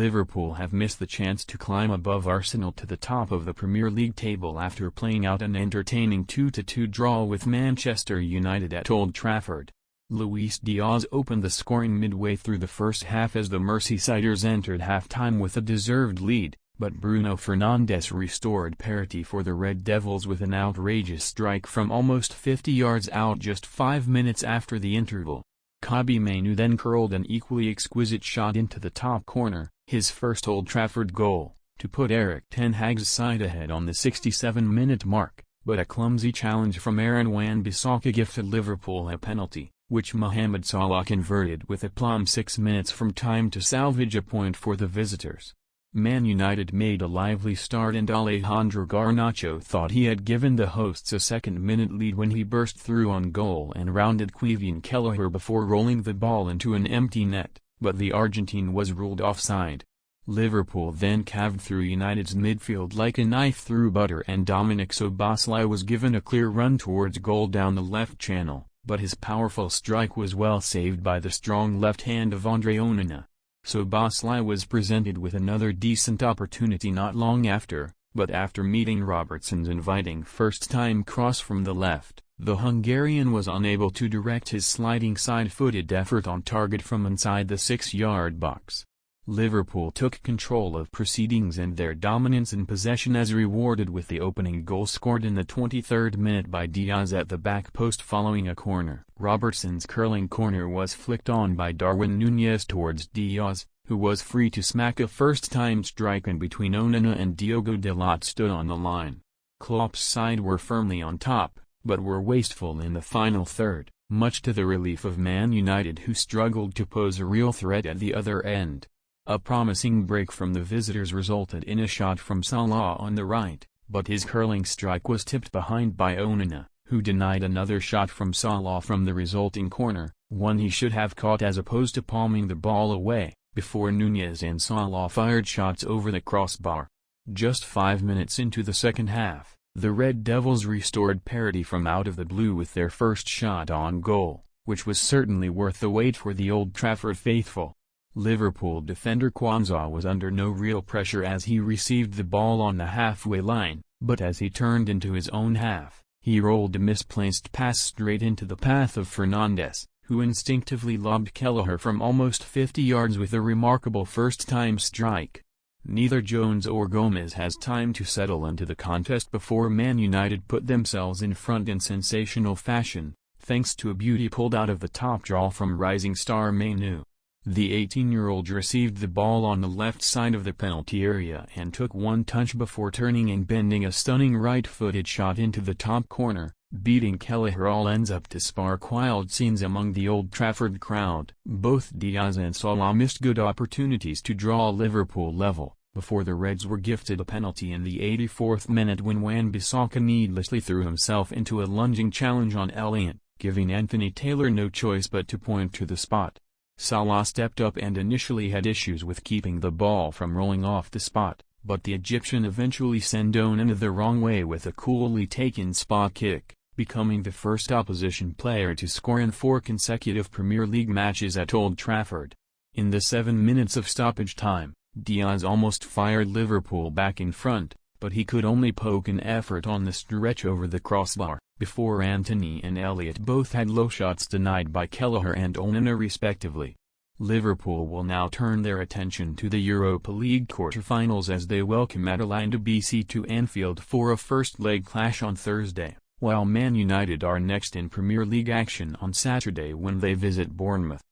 Liverpool have missed the chance to climb above Arsenal to the top of the Premier League table after playing out an entertaining 2-2 draw with Manchester United at Old Trafford. Luis Diaz opened the scoring midway through the first half as the Merseysiders entered half-time with a deserved lead, but Bruno Fernandes restored parity for the Red Devils with an outrageous strike from almost 50 yards out just 5 minutes after the interval. Kobbie Mainoo then curled an equally exquisite shot into the top corner, his first Old Trafford goal, to put Erik ten Hag's side ahead on the 67-minute mark, but a clumsy challenge from Aaron Wan-Bissaka gifted Liverpool a penalty, which Mohamed Salah converted with aplomb 6 minutes from time to salvage a point for the visitors. Man United made a lively start and Alejandro Garnacho thought he had given the hosts a second-minute lead when he burst through on goal and rounded Caoimhin Kelleher before rolling the ball into an empty net, but the Argentine was ruled offside. Liverpool then calved through United's midfield like a knife through butter and Dominic Szoboszlai was given a clear run towards goal down the left channel, but his powerful strike was well saved by the strong left hand of Andre Onana. Szoboszlai was presented with another decent opportunity not long after, but after meeting Robertson's inviting first-time cross from the left, the Hungarian was unable to direct his sliding side-footed effort on target from inside the 6-yard box. Liverpool took control of proceedings and their dominance in possession as rewarded with the opening goal scored in the 23rd minute by Diaz at the back post following a corner. Robertson's curling corner was flicked on by Darwin Núñez towards Diaz, who was free to smack a first-time strike in between Onana and Diogo Dalot stood on the line. Klopp's side were firmly on top, but were wasteful in the final third, much to the relief of Man United who struggled to pose a real threat at the other end. A promising break from the visitors resulted in a shot from Salah on the right, but his curling strike was tipped behind by Onana, who denied another shot from Salah from the resulting corner, one he should have caught as opposed to palming the ball away, before Núñez and Salah fired shots over the crossbar. Just 5 minutes into the second half, the Red Devils restored parity from out of the blue with their first shot on goal, which was certainly worth the wait for the Old Trafford faithful. Liverpool defender Quansah was under no real pressure as he received the ball on the halfway line, but as he turned into his own half, he rolled a misplaced pass straight into the path of Fernandes, who instinctively lobbed Kelleher from almost 50 yards with a remarkable first-time strike. Neither Jones or Gomez has time to settle into the contest before Man United put themselves in front in sensational fashion, thanks to a beauty pulled out of the top draw from rising star Mainoo. The 18-year-old received the ball on the left side of the penalty area and took one touch before turning and bending a stunning right-footed shot into the top corner, beating Kelleher. All ends up to spark wild scenes among the Old Trafford crowd. Both Diaz and Salah missed good opportunities to draw Liverpool level, before the Reds were gifted a penalty in the 84th minute when Wan-Bissaka needlessly threw himself into a lunging challenge on Elliott, giving Anthony Taylor no choice but to point to the spot. Salah stepped up and initially had issues with keeping the ball from rolling off the spot, but the Egyptian eventually sent Onana the wrong way with a coolly taken spot kick, becoming the first opposition player to score in 4 consecutive Premier League matches at Old Trafford. In the 7 minutes of stoppage time, Diaz almost fired Liverpool back in front, but he could only poke an effort on the stretch over the crossbar, before Antony and Elliott both had low shots denied by Kelleher and Onana respectively. Liverpool will now turn their attention to the Europa League quarter-finals as they welcome Atalanta BC to Anfield for a first-leg clash on Thursday, while Man United are next in Premier League action on Saturday when they visit Bournemouth.